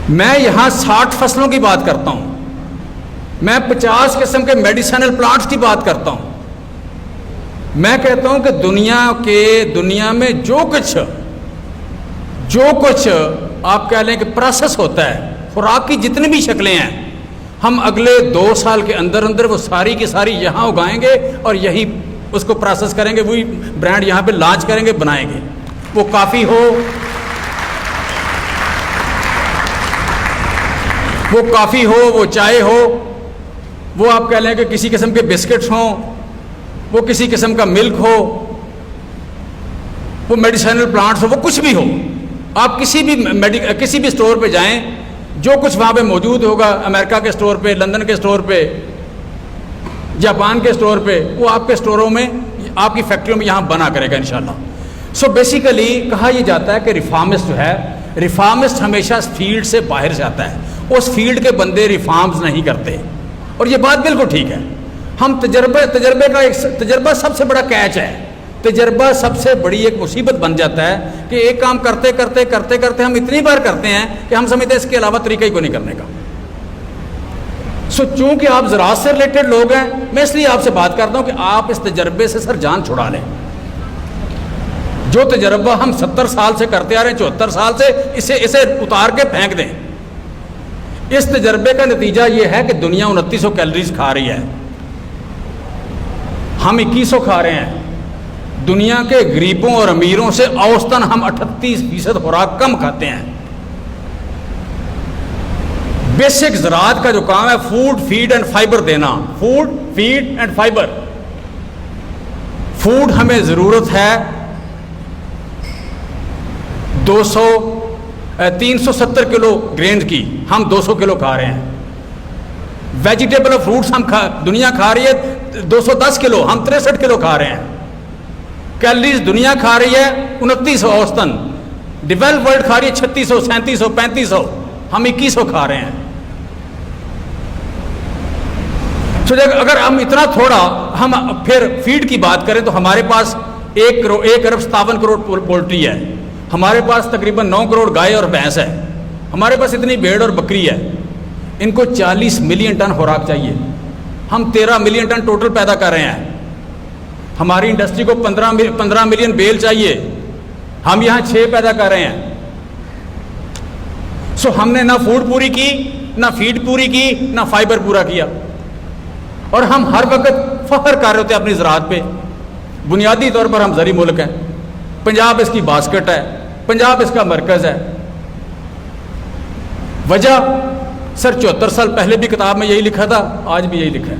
میں یہاں 60 فصلوں کی بات کرتا ہوں, میں 50 قسم کے میڈیسنل پلانٹس کی بات کرتا ہوں. میں کہتا ہوں کہ دنیا میں جو کچھ آپ کہہ لیں کہ پروسیس ہوتا ہے, خوراک کی جتنی بھی شکلیں ہیں, ہم اگلے 2 سال کے اندر وہ ساری کی ساری یہاں اگائیں گے اور یہی اس کو پروسیس کریں گے, وہی برانڈ یہاں پہ لانچ کریں گے, بنائیں گے. وہ کافی ہو, وہ چائے ہو, وہ آپ کہہ لیں کہ کسی قسم کے بسکٹس ہوں, وہ کسی قسم کا ملک ہو, وہ میڈیسنل پلانٹس ہو, وہ کچھ بھی ہو. آپ کسی بھی اسٹور پہ جائیں, جو کچھ وہاں پہ موجود ہوگا, امریکہ کے اسٹور پہ, لندن کے اسٹور پہ, جاپان کے اسٹور پہ, وہ آپ کے اسٹوروں میں, آپ کی فیکٹریوں میں یہاں بنا کرے گا انشاءاللہ. سو بیسیکلی کہا یہ جاتا ہے کہ ریفارمسٹ جو ہے, ریفارمسٹ ہمیشہ فیلڈ سے باہر جاتا ہے, اس فیلڈ کے بندے ریفارمز نہیں کرتے. اور یہ بات بالکل ٹھیک ہے. ہم تجربہ سب سے بڑا کیچ ہے. تجربہ سب سے بڑی ایک مصیبت بن جاتا ہے کہ ایک کام کرتے ہم اتنی بار کرتے ہیں کہ ہم سمجھتے ہیں اس کے علاوہ طریقہ ہی کوئی نہیں کرنے کا. سو چونکہ آپ زراعت سے ریلیٹڈ لوگ ہیں, میں اس لیے آپ سے بات کرتا ہوں کہ آپ اس تجربے سے سر جان چھڑا لیں. جو تجربہ ہم 70 سال سے کرتے آ رہے ہیں, 74 سال سے, اسے اتار کے پھینک دیں. اس تجربے کا نتیجہ یہ ہے کہ دنیا 2900 کیلوریز کھا رہی ہے, ہم 2100 کھا رہے ہیں. دنیا کے غریبوں اور امیروں سے اوسطاً ہم 38% خوراک کم کھاتے ہیں. بیسک زراعت کا جو کام ہے, فوڈ, فیڈ اینڈ فائبر دینا, food, feed and fibre. Food ہمیں ضرورت ہے 370 کلو گرینز کی, ہم 200 کلو کھا رہے ہیں. ویجیٹیبل اور فروٹس دنیا کھا رہی ہے 210 کلو, ہم 63 کلو کھا رہے ہیں. کیلریز دنیا کھا رہی ہے 2900 اوسطاً, ڈیولپ ورلڈ کھا رہی ہے 3600, 3700, 3500, ہم 2100 کھا رہے ہیں. اگر ہم اتنا تھوڑا ہم پھر فیڈ کی بات کریں تو ہمارے پاس 1 ارب 57 کروڑ پولٹری ہے, ہمارے پاس تقریباً 9 کروڑ گائے اور بھینس ہے, ہمارے پاس اتنی بھیڑ اور بکری ہے. ان کو 40 ملین ٹن خوراک چاہیے, ہم 13 ملین ٹن ٹوٹل پیدا کر رہے ہیں. ہماری انڈسٹری کو 15 ملین بیل چاہیے, ہم یہاں 6 پیدا کر رہے ہیں. سو ہم نے نہ فوڈ پوری کی, نہ فیڈ پوری کی, نہ فائبر پورا کیا. اور ہم ہر وقت فخر کر رہے ہوتے ہیں اپنی زراعت پہ. بنیادی طور پر ہم زرعی ملک ہیں, پنجاب اس کی باسکٹ ہے, پنجاب اس کا مرکز ہے. وجہ سر 74 سال پہلے بھی کتاب میں یہی لکھا تھا, آج بھی یہی لکھا ہے.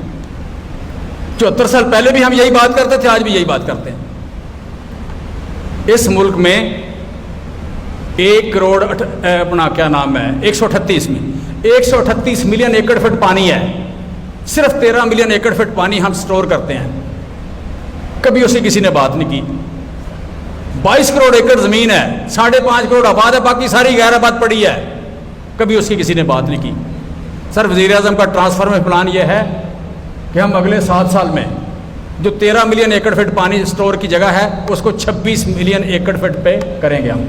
74 سال پہلے بھی ہم یہی بات کرتے تھے, آج بھی یہی بات کرتے ہیں. اس ملک میں 1 کروڑ اپنا کیا نام ہے 138 میں 138 ملین ایکڑ فٹ پانی ہے. صرف 13 ملین ایکڑ فٹ پانی ہم سٹور کرتے ہیں. کبھی اسے کسی نے بات نہیں کی. 22 کروڑ ایکڑ زمین ہے, 5.5 کروڑ آباد ہے, باقی ساری غیر آباد پڑی ہے, کبھی اس کی کسی نے بات نہیں کی. سر وزیر اعظم کا ٹرانسفارمر پلان یہ ہے کہ ہم اگلے 7 سال میں جو 13 ملین ایکڑ فٹ پانی سٹور کی جگہ ہے اس کو 26 ملین ایکڑ فٹ پہ کریں گے, ہم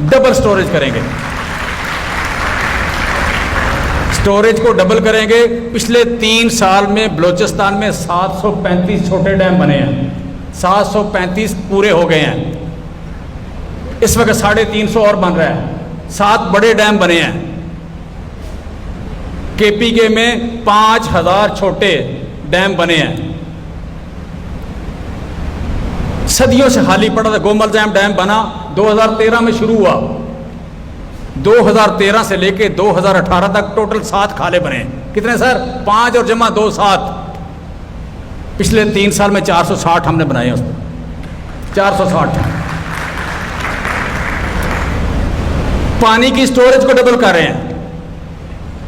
ڈبل سٹوریج کریں گے. سٹوریج کو ڈبل کریں گے. پچھلے 3 سال میں بلوچستان میں 735 چھوٹے ڈیم بنے ہیں, 735 پورے ہو گئے ہیں. اس وقت 350 اور بن رہا ہے. 7 بڑے ڈیم بنے ہیں. کے پی کے میں 5000 چھوٹے ڈیم بنے ہیں. صدیوں سے خالی پڑا تھا. گومل ڈیم بنا 2013 میں شروع ہوا. 2013 سے لے کے 2018 تک ٹوٹل 7 کھالے بنے. کتنے سر؟ 5 اور جمع 2 7. پچھلے 3 سال میں 460 ہم نے بنائے. اس میں 460 پانی کی سٹوریج کو ڈبل کر رہے ہیں.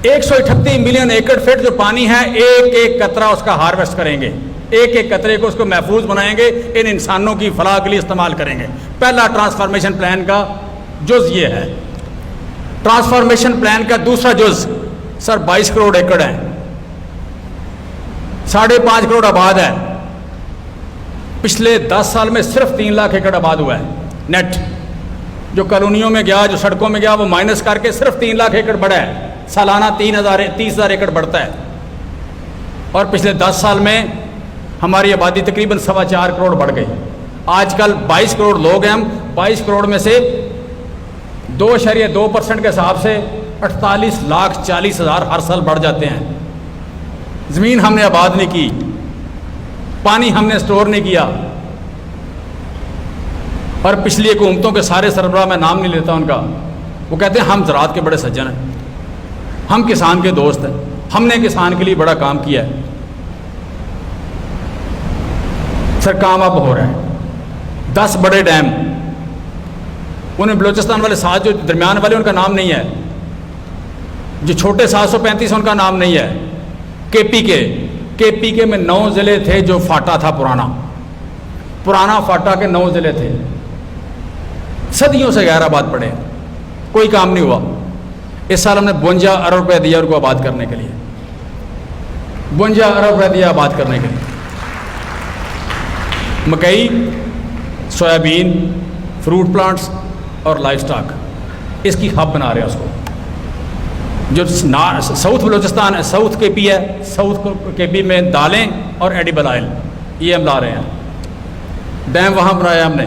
138 ملین ایکڑ فٹ جو پانی ہے, ایک ایک قطرہ اس کا ہارویسٹ کریں گے. ایک ایک قطرے کو اس کو محفوظ بنائیں گے, ان انسانوں کی فلاح کے لیے استعمال کریں گے. پہلا ٹرانسفارمیشن پلان کا جز یہ ہے. ٹرانسفارمیشن پلان کا دوسرا جز سر 22 کروڑ ایکڑ ہے, 5.5 کروڑ آباد ہے. پچھلے 10 سال میں صرف 3 لاکھ ایکڑ آباد ہوا ہے نیٹ. جو کالونیوں میں گیا, جو سڑکوں میں گیا, وہ مائنس کر کے صرف 3 لاکھ ایکڑ بڑھا ہے. سالانہ 30,000 ایکڑ بڑھتا ہے. اور پچھلے 10 سال میں ہماری آبادی تقریباً 4.25 کروڑ بڑھ گئی. آج کل 22 کروڑ لوگ ہیں. ہم 22 کروڑ میں سے 2.2% کے حساب سے 48,40,000 ہر سال بڑھ جاتے ہیں. زمین ہم نے آباد نہیں کی, پانی ہم نے سٹور نہیں کیا. اور پچھلی حکومتوں کے سارے سربراہ, میں نام نہیں لیتا ان کا, وہ کہتے ہیں ہم زراعت کے بڑے سجن ہیں, ہم کسان کے دوست ہیں, ہم نے کسان کے لیے بڑا کام کیا ہے. سر کام اب ہو رہا ہے. 10 بڑے ڈیم, انہیں بلوچستان والے 7 جو درمیان والے ان کا نام نہیں ہے, جو چھوٹے 735 ان کا نام نہیں ہے. کے پی کے میں 9 ضلع تھے جو فاٹا تھا, پرانا فاٹا کے 9 ضلع تھے. صدیوں سے غیر آباد پڑے, کوئی کام نہیں ہوا. اس سال ہم نے 52 ارب روپے دیا ان کو آباد کرنے کے لیے, 52 ارب روپے دیا آباد کرنے کے لیے. مکئی, سویابین, فروٹ پلانٹس اور لائف سٹاک, اس کی ہب بنا رہے ہیں اس کو. جو ساؤتھ بلوچستان ہے, ساؤتھ کے پی ہے, ساؤتھ کے پی میں دالیں اور ایڈیبل آئل یہ ہم لا رہے ہیں. ڈیم وہاں بنایا ہم نے.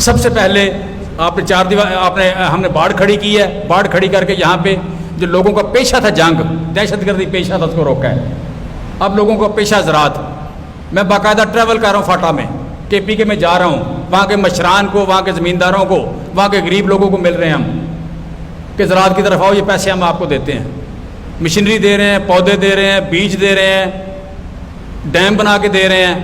سب سے پہلے آپ نے ہم نے باڑھ کھڑی کی ہے. باڑھ کھڑی کر کے یہاں پہ جو لوگوں کا پیشہ تھا, جنگ, دہشت گردی پیشہ تھا, اس کو روکا ہے. اب لوگوں کا پیشہ زراعت. میں باقاعدہ ٹریول کر رہا ہوں فاٹا میں, کے پی کے میں جا رہا ہوں. وہاں کے مشران کو, وہاں کے زمینداروں کو, وہاں کے غریب لوگوں کو مل رہے ہیں ہم کہ زراعت کی طرف آؤ, یہ پیسے ہم آپ کو دیتے ہیں. مشینری دے رہے ہیں, پودے دے رہے ہیں, بیج دے رہے ہیں, ڈیم بنا کے دے رہے ہیں,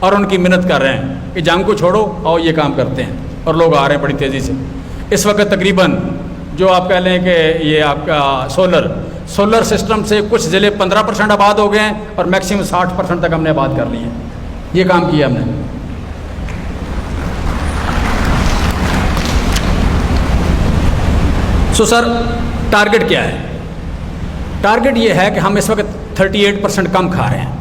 اور ان کی محنت کر رہے ہیں کہ جنگ کو چھوڑو, آؤ یہ کام کرتے ہیں. اور لوگ آ رہے ہیں بڑی تیزی سے. اس وقت تقریباً جو آپ کہہ لیں کہ یہ آپ کا سولر سسٹم سے کچھ ضلع 15% آباد ہو گئے ہیں, اور میکسیمم 60% تک ہم نے آباد کر لی ہیں. یہ کام کیا ہم نے. سر ٹارگٹ کیا ہے؟ ٹارگٹ یہ ہے کہ ہم اس وقت 38% کم کھا رہے ہیں.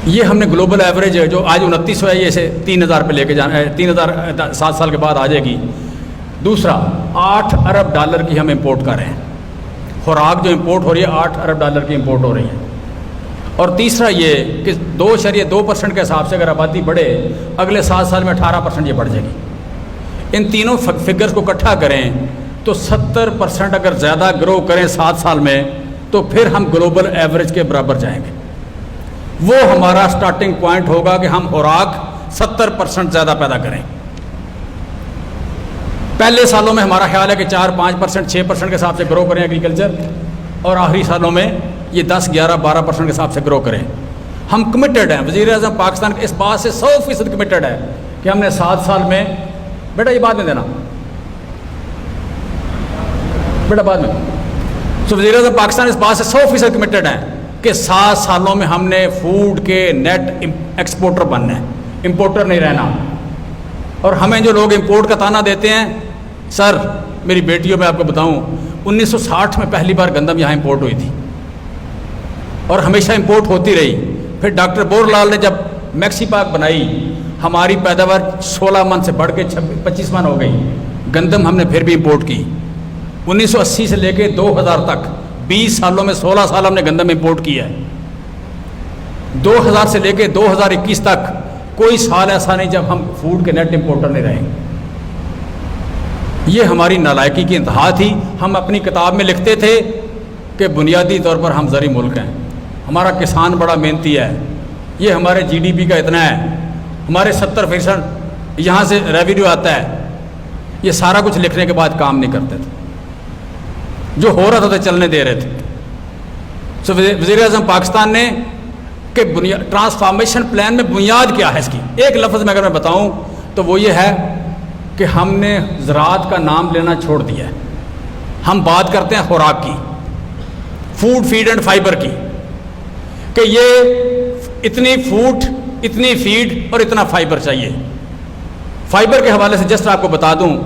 یہ ہم نے گلوبل ایوریج ہے جو آج 2900 ہے, یہ اسے 3000 پہ لے کے جانا ہے. 3000 7 سال کے بعد آ جائے گی. دوسرا, 8 ارب ڈالر کی ہم امپورٹ کر رہے ہیں. خوراک جو امپورٹ ہو رہی ہے 8 ارب ڈالر کی امپورٹ ہو رہی ہے. اور تیسرا یہ کہ 2.2% کے حساب سے اگر آبادی بڑھے, اگلے 7 سال میں 18% یہ بڑھ جائے گی. ان تینوں فگرز کو اکٹھا کریں تو 70% اگر زیادہ گرو کریں 7 سال میں, تو پھر ہم گلوبل ایوریج کے برابر جائیں گے. وہ ہمارا سٹارٹنگ پوائنٹ ہوگا کہ ہم خوراک 70% زیادہ پیدا کریں. پہلے سالوں میں ہمارا خیال ہے کہ 4-5%, 6% کے حساب سے گرو کریں ایگریکلچر, اور آخری سالوں میں یہ 10, 11, 12% کے حساب سے گرو کریں. ہم کمیٹڈ ہیں. وزیر اعظم پاکستان اس بات سے 100% کمیٹڈ ہے کہ ہم نے 7 سال میں, بیٹا یہ بات میں دینا, بیٹا بعد میں. تو وزیر اعظم پاکستان اس بات سے 100% کمیٹڈ ہیں کہ 7 سالوں میں ہم نے فوڈ کے نیٹ ایکسپورٹر بننا ہے, امپورٹر نہیں رہنا. اور ہمیں جو لوگ امپورٹ کا تانا دیتے ہیں, سر میری بیٹیوں میں آپ کو بتاؤں, 1960 میں پہلی بار گندم یہاں امپورٹ ہوئی تھی, اور ہمیشہ امپورٹ ہوتی رہی. پھر ڈاکٹر بور لال نے جب میکسی پاک بنائی, ہماری پیداوار 16 من سے بڑھ کے 25 من ہو گئی. گندم ہم نے پھر بھی امپورٹ کی. 1980 سے لے کے 2000 تک 20 سالوں میں 16 سال ہم نے گندم امپورٹ کیا ہے. 2000 سے لے کے 2021 تک کوئی سال ایسا نہیں جب ہم فوڈ کے نیٹ امپورٹر نہیں رہیں. یہ ہماری نالائکی کی انتہا تھی. ہم اپنی کتاب میں لکھتے تھے کہ بنیادی طور پر ہم زرعی ملک ہیں, ہمارا کسان بڑا محنتی ہے, یہ ہمارے جی ڈی پی کا اتنا ہے, ہمارے 70% یہاں سے ریونیو آتا ہے. یہ سارا کچھ لکھنے کے بعد کام نہیں کرتے تھے. جو ہو رہا تھا تو چلنے دے رہے تھے. سو وزیر اعظم پاکستان نے کہ ٹرانسفارمیشن پلان میں بنیاد کیا ہے اس کی, ایک لفظ میں اگر میں بتاؤں تو وہ یہ ہے کہ ہم نے زراعت کا نام لینا چھوڑ دیا ہے. ہم بات کرتے ہیں خوراک کی, فوڈ, فیڈ اینڈ فائبر کی, کہ یہ اتنی فوڈ, اتنی فیڈ اور اتنا فائبر چاہیے. فائبر کے حوالے سے جسٹ آپ کو بتا دوں